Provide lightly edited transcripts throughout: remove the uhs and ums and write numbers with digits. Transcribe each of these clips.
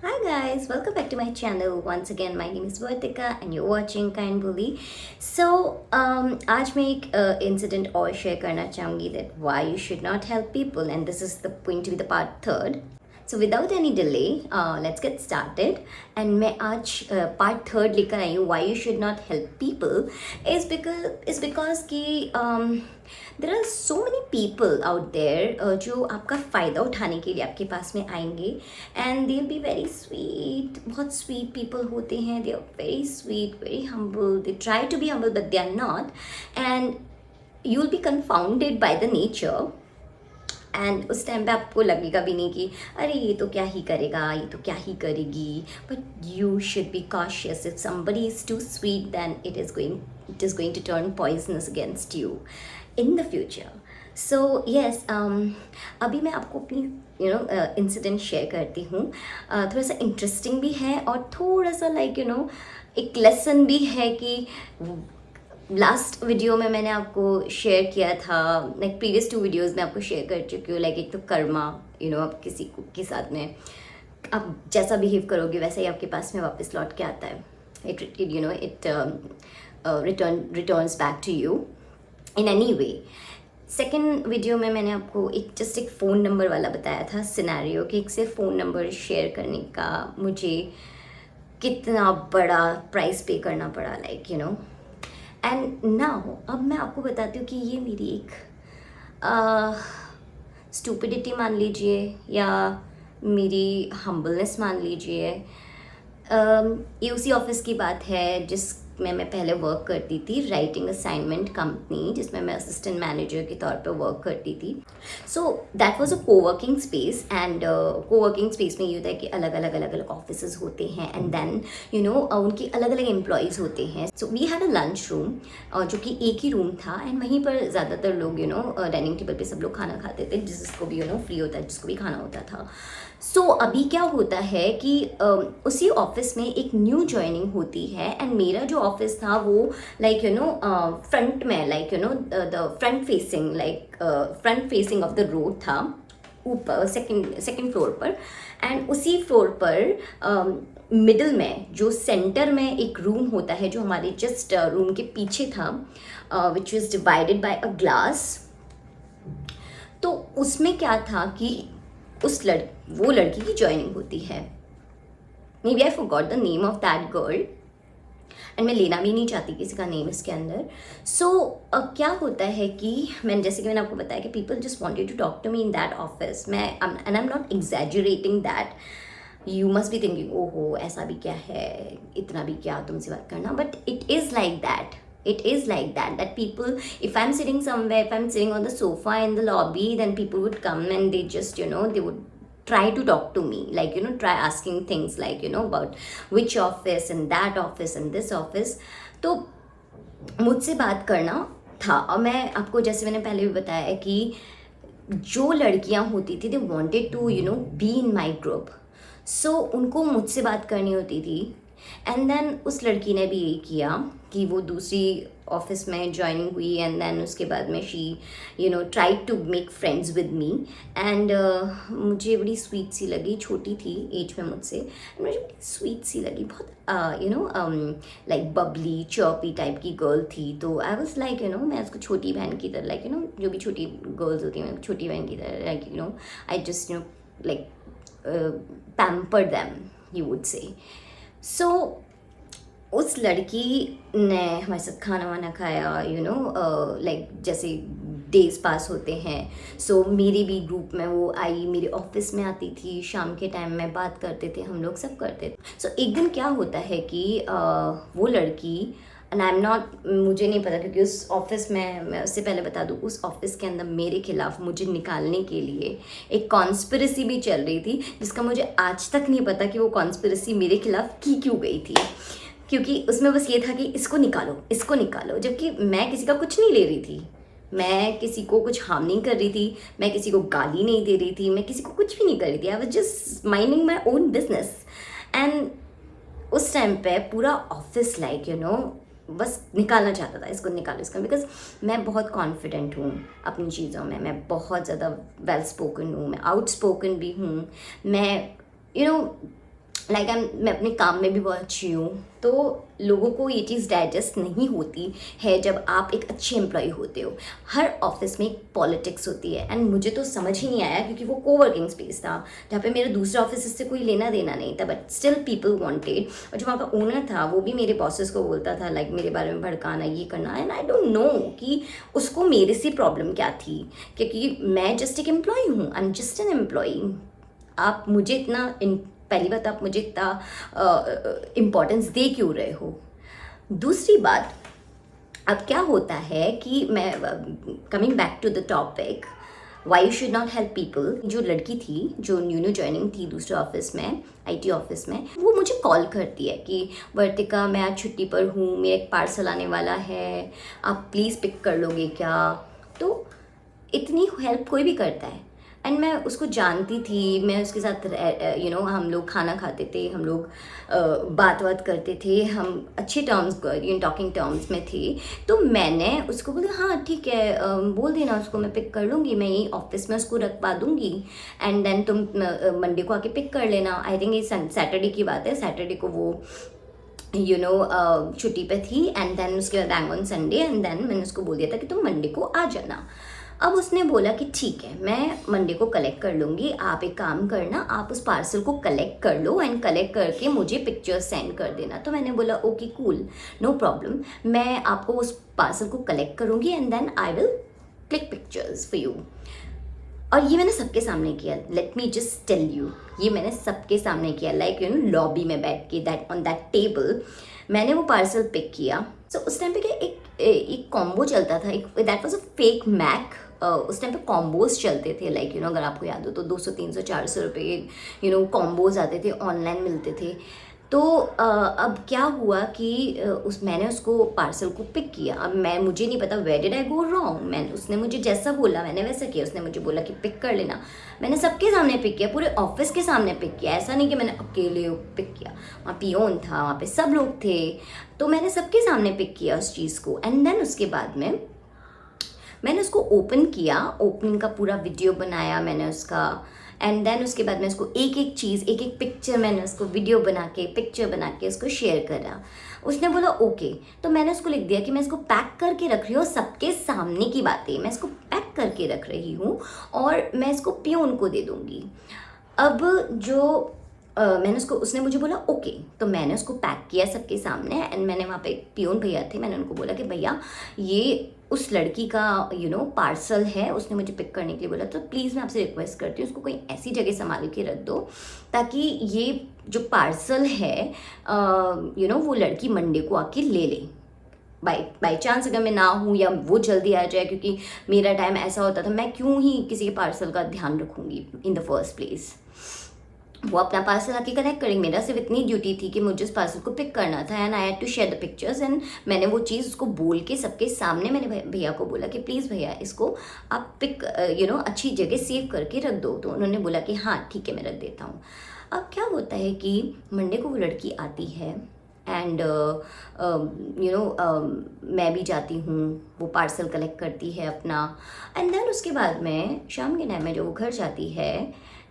Hi guys, welcome back to my channel. Once again, my name is Vartika and you're watching Kind Bully. आज मैं एक incident और share करना चाहूँगी that why you should not help people, and this is the going to be the part third. So without any delay, let's get started. And मैं आज part third लेकर आई हूँ why you should not help people is because कि there are so many people out there जो आपका फ़ायदा उठाने के लिए आपके पास में आएंगे and they'll be very sweet. बहुत sweet people होते हैं, they are very sweet, very humble, they try to be humble but they are not, and you'll be confounded by the nature. And उस टाइम पे आपको लगेगा भी नहीं कि अरे ये तो क्या ही करेगा, ये तो क्या ही करेगी, but you should be cautious. If somebody is too sweet then it is going to turn poisonous against you in the future. So yes, अभी मैं आपको अपनी इंसिडेंट शेयर करती हूँ. थोड़ा सा इंटरेस्टिंग भी है और थोड़ा सा एक लेसन भी है कि लास्ट वीडियो में मैंने आपको शेयर किया था, लाइक प्रीवियस 2 वीडियोस में आपको शेयर कर चुकी हूँ. लाइक एक तो कर्मा, आप किसी को के साथ में आप जैसा बिहेव करोगे वैसा ही आपके पास में वापस लौट के आता है. It returns back to you in any way. Second video में मैंने आपको एक फ़ोन नंबर वाला बताया था सिनेरियो कि एक से फ़ोन नंबर शेयर करने का मुझे कितना बड़ा प्राइस पे करना पड़ा, एंड नाउ अब मैं आपको बताती हूँ कि ये मेरी एक स्टूपिडिटी मान लीजिए या मेरी हम्बलनेस मान लीजिए. ये उसी ऑफिस की बात है जिसमें मैं पहले वर्क करती थी, राइटिंग असाइनमेंट कंपनी, जिसमें मैं असिस्टेंट मैनेजर के तौर पे वर्क करती थी. So that was a coworking space, and coworking space में ये होता है कि अलग अलग ऑफिसेज होते हैं एंड देन उनके अलग अलग एम्प्लॉयज़ होते हैं. So we had a lunch room जो कि एक ही रूम था, एंड वहीं पर ज़्यादातर लोग डाइनिंग टेबल पे सब लोग खाना खाते थे, जिसको भी फ्री होता है, जिसको भी खाना होता था. सो अभी क्या होता है कि उसी ऑफिस में एक न्यू ज्वाइनिंग होती है, एंड मेरा जो ऑफिस था वो फ्रंट में the front facing of the road था, ऊपर सेकंड फ्लोर पर. एंड उसी फ्लोर पर मिडल में जो सेंटर में एक रूम होता है जो हमारे जस्ट रूम के पीछे था, which is divided by a glass. तो उसमें क्या था कि वो लड़की की ज्वाइनिंग होती है. Maybe I forgot the name of that girl, and मैं लेना भी नहीं चाहती किसी का नेम इसके अंदर. सो क्या होता है कि जैसे कि मैंने आपको बताया कि people just wanted to talk to me in that office. And I am not exaggerating that. You must be thinking ओहो ऐसा भी क्या है, इतना भी क्या तुमसे बात करना, but it is like that. It is like that people, if I'm sitting somewhere, if I'm sitting on the sofa in the lobby, then people would come and they just they would try to talk to me, try asking things about which office and that office and this office. तो मुझसे बात करना था. और मैं आपको जैसे मैंने पहले भी बताया है कि जो लड़कियां होती थी they wanted to be in my group. सो उनको मुझसे बात करनी होती थी. एंड देन उस लड़की ने भी यही किया कि वो दूसरी ऑफिस में ज्वाइनिंग हुई, एंड देन उसके बाद में she tried to make friends with me. And मुझे बड़ी स्वीट सी लगी, छोटी थी एज में मुझसे, मुझे बड़ी स्वीट सी लगी, बहुत लाइक बबली चर्पी टाइप की गर्ल थी. तो आई वॉज लाइक मैं उसको छोटी बहन की तरह जो भी छोटी गर्ल्स होती हैं छोटी बहन की तरह I just like pamper them, you would say. So उस लड़की ने हमारे साथ खाना वाना खाया, लाइक जैसे डेज पास होते हैं. सो मेरे भी ग्रुप में वो आई, मेरे ऑफिस में आती थी, शाम के टाइम में बात करते थे, हम लोग सब करते थे. सो एक दिन क्या होता है कि वो लड़की, एंड आई एम नॉट, मुझे नहीं पता क्योंकि उस ऑफिस में, मैं उससे पहले बता दूँ, उस ऑफिस के अंदर मेरे खिलाफ मुझे निकालने के लिए एक कॉन्स्पिरेसी भी चल रही थी, जिसका मुझे आज तक नहीं पता कि वो कॉन्स्पिरेसी मेरे खिलाफ की क्यों गई थी. क्योंकि उसमें बस ये था कि इसको निकालो, जबकि मैं किसी का कुछ नहीं ले रही थी, मैं किसी को कुछ हार्म नहीं कर रही थी, मैं किसी को गाली नहीं दे रही थी, मैं किसी को कुछ भी नहीं कर रही थी. I was just minding my own business. And उस टाइम पे पूरा ऑफिस बस निकालना चाहता था, इसको निकालो इसका, बिकॉज मैं बहुत कॉन्फिडेंट हूँ अपनी चीज़ों में, मैं बहुत ज़्यादा वेल स्पोकन हूँ, मैं आउट स्पोकन भी हूँ, मैं मैं अपने काम में भी बहुत अच्छी हूँ। तो लोगों को ये चीज़ डाइजेस्ट नहीं होती है जब आप एक अच्छे एम्प्लॉय होते हो। हर ऑफिस में एक पॉलिटिक्स होती है, एंड मुझे तो समझ ही नहीं आया क्योंकि वो कोवर्किंग स्पेस था जहाँ पे मेरा दूसरा ऑफिस इससे कोई लेना देना नहीं था, बट स्टिल पीपल वांटेड। और जो वहाँ का ओनर था वो भी मेरे बॉसेस को बोलता था लाइक मेरे बारे में भड़काना, ये करना, एंड आई डोंट नो कि उसको मेरे से प्रॉब्लम क्या थी, क्योंकि मैं जस्ट एक एम्प्लॉय हूँ, I am just an employee. आप मुझे इतना पहली बात, आप मुझे इतना इम्पोर्टेंस दे क्यों रहे हो? दूसरी बात, अब क्या होता है कि मैं coming back to the topic, why you should not help people. जो लड़की थी जो न्यू ज्वाइनिंग थी दूसरे ऑफिस में, आईटी ऑफिस में, वो मुझे कॉल करती है कि वर्तिका मैं आज छुट्टी पर हूँ, मेरा एक पार्सल आने वाला है, आप प्लीज़ पिक कर लोगे क्या? तो इतनी हेल्प कोई भी करता है, एंड मैं उसको जानती थी, मैं उसके साथ हम लोग खाना खाते थे, हम लोग बात बात करते थे, हम अच्छे टर्म्स टॉकिंग टर्म्स में थे। तो मैंने उसको बोला हाँ ठीक है, बोल देना उसको, मैं पिक कर लूँगी, मैं यही ऑफिस में उसको रखवा दूँगी, एंड देन तुम मंडे को आके पिक कर लेना। आई थिंक ये सैटरडे की बात है, सैटरडे को वो छुट्टी पे थी, एंड देन उसके बाद bang on Sunday, and then मैंने उसको बोल दिया था कि तुम मंडे को आ जाना। अब उसने बोला कि ठीक है मैं मंडे को कलेक्ट कर लूँगी, आप एक काम करना, आप उस पार्सल को कलेक्ट कर लो एंड कलेक्ट करके मुझे पिक्चर्स सेंड कर देना। तो मैंने बोला ओके कूल, नो प्रॉब्लम, मैं आपको उस पार्सल को कलेक्ट करूँगी and then I will click pictures for you. और ये मैंने सबके सामने किया, let me just tell you, ये मैंने सबके सामने किया, लाइक लॉबी में बैठ के, दैट ऑन दैट टेबल मैंने वो पार्सल पिक किया। सो उस टाइम पे क्या एक कॉम्बो चलता था, एक that was a fake mac. उस टाइम पे कॉम्बोज चलते थे, लाइक अगर आपको याद हो तो 200 300 400 रुपये कॉम्बोज आते थे, ऑनलाइन मिलते थे। तो अब क्या हुआ कि मैंने उसको पार्सल को पिक किया। अब मुझे नहीं पता where did I go wrong, उसने मुझे जैसा बोला मैंने वैसा किया। उसने मुझे बोला कि पिक कर लेना, मैंने सबके सामने पिक किया, पूरे ऑफिस के सामने पिक किया, ऐसा नहीं कि मैंने अकेले पिक किया। वहाँ पियोन था, वहाँ पे सब लोग थे, तो मैंने सबके सामने पिक किया उस चीज़ को। एंड देन उसके बाद में मैंने उसको ओपन किया, ओपनिंग का पूरा वीडियो बनाया मैंने उसका, एंड देन उसके बाद मैं उसको एक एक चीज़, एक एक पिक्चर, मैंने उसको वीडियो बना के, पिक्चर बना के उसको शेयर करा। उसने बोला ओके, तो मैंने उसको लिख दिया कि मैं इसको पैक करके रख रही हूँ, सबके सामने की बातें, मैं इसको पैक करके रख रही हूँ और मैं इसको पियोन को दे दूँगी। अब जो मैंने उसने मुझे बोला ओके, तो मैंने उसको पैक किया सबके सामने, एंड मैंने वहाँ पे पियोन भैया थे, मैंने उनको बोला कि भैया ये उस लड़की का पार्सल है, उसने मुझे पिक करने के लिए बोला, तो प्लीज़ मैं आपसे रिक्वेस्ट करती हूँ उसको कोई ऐसी जगह संभाल के रख दो ताकि ये जो पार्सल है वो लड़की मंडे को आके ले ले। बाई चांस अगर मैं ना हूँ या वो जल्दी आ जाए, क्योंकि मेरा टाइम ऐसा होता था, मैं क्यों ही किसी के पार्सल का ध्यान रखूँगी इन द फर्स्ट प्लेस। वो अपना पार्सल आके कनेक्ट करेंगे, मेरा सिर्फ इतनी ड्यूटी थी कि मुझे उस पार्सल को पिक करना था, and I had to share the pictures. And मैंने वो चीज़ उसको बोल के सबके सामने मैंने भैया को बोला कि प्लीज़ भैया इसको आप पिक अच्छी जगह सेव करके रख दो। तो उन्होंने बोला कि हाँ ठीक है मैं रख देता हूँ। अब क्या होता है कि मंडे को वो लड़की आती है, एंड मैं भी जाती हूँ, वो पार्सल कलेक्ट करती है अपना, एंड देन उसके बाद में शाम के टाइम में जो वो घर जाती है,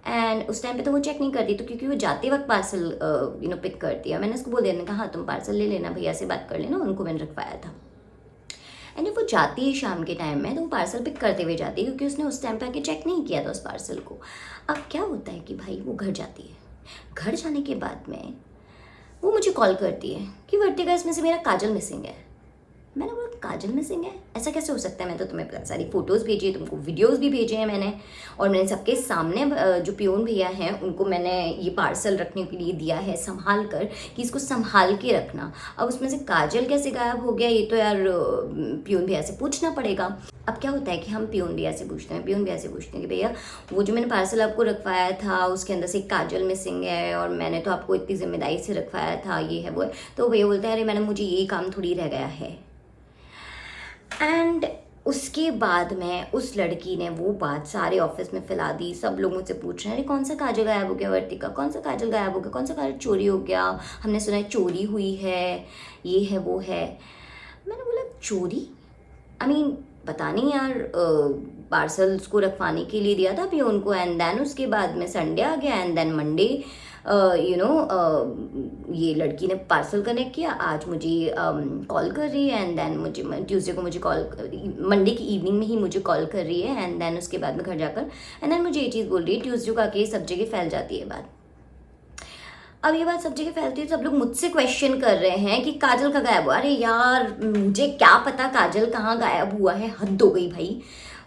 एंड उस टाइम पे तो वो चेक नहीं करती, तो क्योंकि वो जाते वक्त पार्सल पिक करती है, मैंने उसको बोल दिया, मैंने कहा हाँ तुम पार्सल ले लेना, भैया से बात कर लेना, उनको मैंने रखवाया था। एंड जब वो जाती है शाम के टाइम में, तो वो पार्सल पिक करते हुए जाती है, क्योंकि उसने उस टाइम पे आके चेक नहीं किया था उस पार्सल को। अब क्या होता है कि भाई वो घर जाती है, घर जाने के बाद में वो मुझे कॉल करती है कि वर्तिका इसमें से मेरा काजल मिसिंग है। मैंने बोला काजल मिसिंग है, ऐसा कैसे हो सकता है? मैं तो तुम्हें सारी फ़ोटोज़ भेजी है, तुमको वीडियोस भी भेजे हैं मैंने, और मैंने सबके सामने जो पियोन भैया हैं उनको मैंने ये पार्सल रखने के लिए दिया है संभाल कर, कि इसको संभाल के रखना। अब उसमें से काजल कैसे गायब हो गया, ये तो यार पियोन भैया से पूछना पड़ेगा। अब क्या होता है कि हम पियोन भैया से पूछते हैं, पियोन भैया से पूछते हैं कि भैया वो जो मैंने पार्सल आपको रखवाया था उसके अंदर से एक काजल मिसिंग है, और मैंने तो आपको इतनी जिम्मेदारी से रखवाया था, ये है वो है। तो भैया बोलते हैं अरे मैडम मुझे यही काम थोड़ी रह गया है। एंड उसके बाद में उस लड़की ने वो बात सारे ऑफिस में फैला दी, सब लोग मुझसे पूछ रहे हैं अरे कौन सा काजल गायब हो गया वर्तिका, कौन सा काजल गायब हो गया, कौन सा काजल चोरी हो गया, हमने सुना है चोरी हुई है, ये है वो है। मैंने बोला चोरी, आई मीन पता नहीं यार, पार्सल्स को रखवाने के लिए दिया था पियोन को, एंड देन उसके बाद में संडे आ गया, एंड देन मंडे ये लड़की ने पार्सल कनेक्ट किया, आज मुझे कॉल कर रही है, एंड देन मुझे ट्यूसडे को मुझे कॉल, मंडे की इवनिंग में ही मुझे कॉल कर रही है, एंड देन उसके बाद में घर जाकर एंड देन मुझे ये चीज़ बोल रही है, ट्यूसडे को आके सब जगह फैल जाती है बात। अब ये बात सब जगह फैलती है, सब लोग मुझसे क्वेश्चन कर रहे हैं कि काजल का गायब हुआ। अरे यार, मुझे क्या पता काजल कहाँ गायब हुआ है, हद हो गई भाई।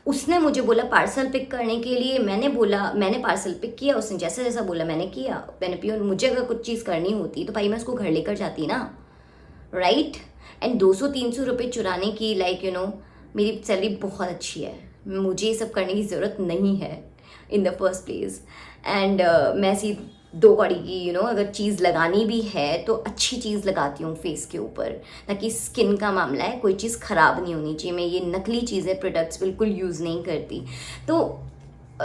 उसने मुझे बोला पार्सल पिक करने के लिए, मैंने पार्सल पिक किया, उसने जैसा जैसा बोला मैंने किया। मैंने पियो, मुझे अगर कुछ चीज़ करनी होती तो भाई मैं उसको घर लेकर जाती ना, राइट। एंड 200-300 रुपये चुराने की, मेरी सैलरी बहुत अच्छी है, मुझे ये सब करने की ज़रूरत नहीं है in the first place. And मैं ऐसी 2 कौड़ी की अगर चीज़ लगानी भी है तो अच्छी चीज़ लगाती हूँ फेस के ऊपर, ताकि स्किन का मामला है, कोई चीज़ ख़राब नहीं होनी चाहिए। मैं ये नकली चीज़ें, प्रोडक्ट्स बिल्कुल यूज़ नहीं करती। तो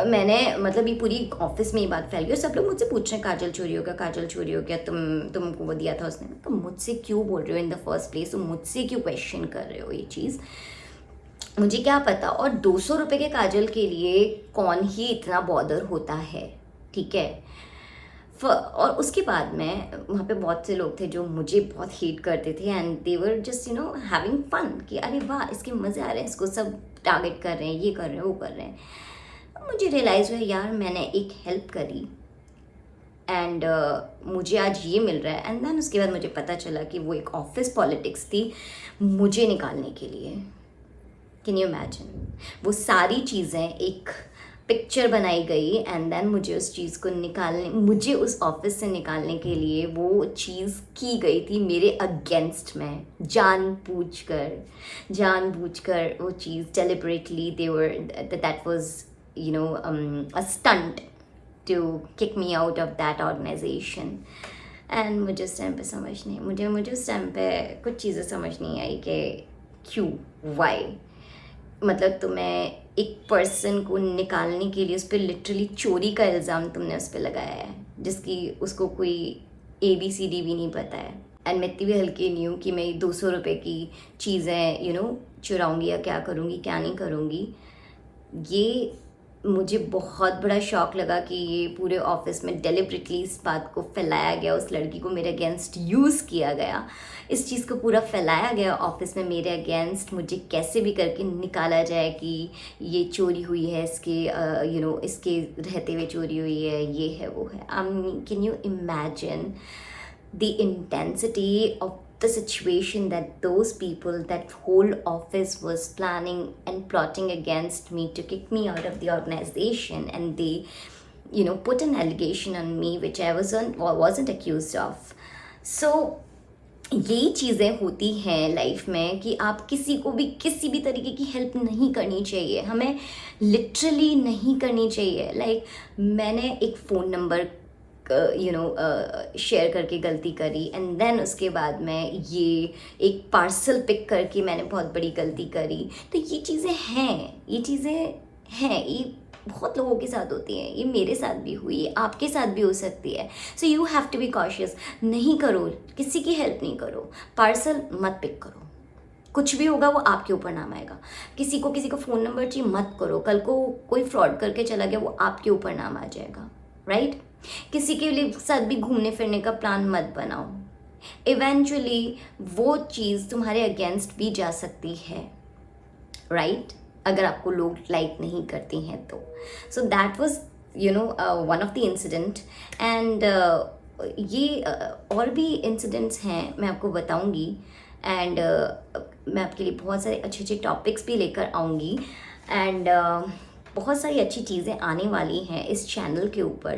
मैंने ये पूरी ऑफिस में ये बात फैल गई और सब लोग मुझसे पूछ रहे हैं काजल चोरी हो गया, काजल चोरी हो गया, तुमको वो दिया था उसने। तो मुझसे क्यों बोल रहे हो इन द फर्स्ट प्लेस, तो मुझसे क्यों क्वेश्चन कर रहे हो ये चीज़, मुझे क्या पता। और 200 रुपये के काजल के लिए कौन ही इतना बॉदर होता है, ठीक है। और उसके बाद में वहाँ पे बहुत से लोग थे जो मुझे बहुत हेट करते थे, and they were just having fun कि अरे वाह इसके मज़े आ रहे हैं, इसको सब टारगेट कर रहे हैं, ये कर रहे हैं, वो कर रहे हैं। मुझे रियलाइज़ हुआ यार मैंने एक हेल्प करी एंड मुझे आज ये मिल रहा है। एंड देन उसके बाद मुझे पता चला कि वो एक ऑफिस पॉलिटिक्स थी मुझे निकालने के लिए। कैन यू इमेजिन, वो सारी चीज़ें एक पिक्चर बनाई गई एंड देन मुझे उस चीज़ को मुझे उस ऑफिस से निकालने के लिए वो चीज़ की गई थी मेरे अगेंस्ट में, जानबूझकर वो चीज़ deliberately that was a stunt to kick me out of that organization. And मुझे उस टाइम पे मुझे उस टाइम पे कुछ चीज़ें समझ नहीं आई कि क्यों, वाई। तुम्हें एक पर्सन को निकालने के लिए उस पर लिटरली चोरी का इल्ज़ाम तुमने उस पर लगाया है, जिसकी उसको कोई ABCD भी नहीं पता है। एंड मैं इतनी भी हल्की नहीं हूँ कि मैं 200 रुपये की चीज़ें चुराऊँगी या क्या करूँगी क्या नहीं करूँगी। ये मुझे बहुत बड़ा शॉक लगा कि ये पूरे ऑफिस में डेलिबरेटली इस बात को फैलाया गया, उस लड़की को मेरे अगेंस्ट यूज़ किया गया, इस चीज़ को पूरा फैलाया गया ऑफिस में मेरे अगेंस्ट, मुझे कैसे भी करके निकाला जाए कि ये चोरी हुई है, इसके इसके रहते हुए चोरी हुई है, ये है वो है। Can you imagine the intensity of the situation that those people, that whole office was planning and plotting against me to kick me out of the organization, and they put an allegation on me which I wasn't accused of. So यही चीज़ें होती हैं life में कि आप किसी को भी किसी भी तरीके की हेल्प नहीं करनी चाहिए, हमें लिटरली नहीं करनी चाहिए। मैंने एक फ़ोन नंबर शेयर करके गलती करी, एंड देन उसके बाद में ये एक पार्सल पिक करके मैंने बहुत बड़ी गलती करी। तो ये चीज़ें हैं, ये बहुत लोगों के साथ होती हैं, ये मेरे साथ भी हुई, आपके साथ भी हो सकती है। So you have to be cautious, नहीं करो, किसी की हेल्प नहीं करो, पार्सल मत पिक करो, कुछ भी होगा वो आपके ऊपर नाम आएगा। किसी को फ़ोन नंबर चाहिए मत करो, कल को कोई फ्रॉड करके चला गया वो आपके ऊपर नाम आ जाएगा, राइट। किसी के लिए साथ भी घूमने फिरने का प्लान मत बनाओ, इवेंचुअली वो चीज़ तुम्हारे अगेंस्ट भी जा सकती है, राइट, अगर आपको लोग लाइक नहीं करती हैं तो। So that was one of the incident. And ये और भी इंसिडेंट्स हैं, मैं आपको बताऊंगी, एंड मैं आपके लिए बहुत सारे अच्छे अच्छे टॉपिक्स भी लेकर आऊँगी, एंड बहुत सारी अच्छी चीज़ें आने वाली हैं इस चैनल के ऊपर।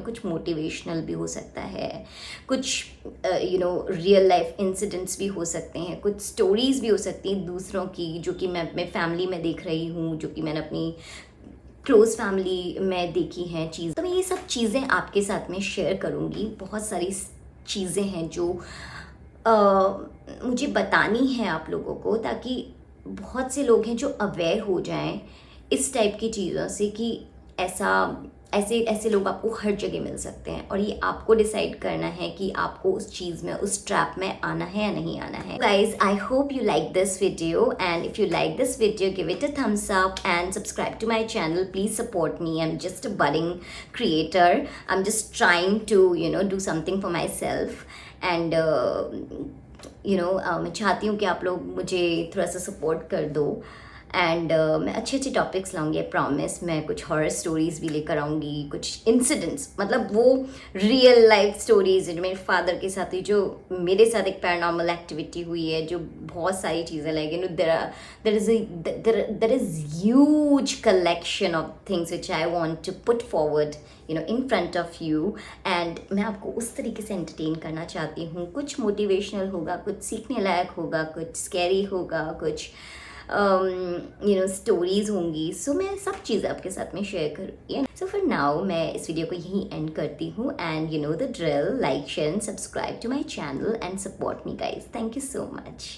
कुछ मोटिवेशनल भी हो सकता है, कुछ रियल लाइफ इंसिडेंट्स भी हो सकते हैं, कुछ स्टोरीज़ भी हो सकती हैं दूसरों की, जो कि मैं अपने फैमिली में देख रही हूँ, जो कि मैंने अपनी क्लोज़ फैमिली में देखी हैं चीज़। तो मैं ये सब चीज़ें आपके साथ में शेयर करूँगी। बहुत सारी चीज़ें हैं जो मुझे बतानी है आप लोगों को, ताकि बहुत से लोग हैं जो अवेयर हो जाएं इस टाइप की चीज़ों से कि ऐसा ऐसे ऐसे लोग आपको हर जगह मिल सकते हैं, और ये आपको डिसाइड करना है कि आपको उस चीज़ में, उस ट्रैप में आना है या नहीं आना है. Guys, I hope you like this video, and if you like this video, give it a thumbs up and subscribe to my channel. Please support me. I'm just a budding creator. I'm just trying to, do something for myself. And मैं चाहती हूँ कि आप लोग मुझे थोड़ा सा support कर दो. एंड मैं अच्छे अच्छे टॉपिक्स लाऊंगी, प्रॉमिस. मैं कुछ हॉरर स्टोरीज भी लेकर आऊँगी, कुछ इंसिडेंट्स, मतलब वो रियल लाइफ स्टोरीज जो मेरे फादर के साथ हुई, जो मेरे साथ एक पैरानॉर्मल एक्टिविटी हुई है, जो बहुत सारी चीज़ें like there is huge collection of things which I want to put forward in front of you. And मैं आपको उस तरीके से एंटरटेन करना चाहती हूँ. कुछ मोटिवेशनल होगा, कुछ सीखने लायक होगा, कुछ स्कैरी होगा, कुछ स्टोरीज होंगी. सो मैं सब चीज़ें आपके साथ में शेयर करूँगी. सो फॉर नाउ मैं इस वीडियो को यहीं एंड करती हूँ. And the drill, like, share and subscribe to my channel and support me guys. Thank you so much.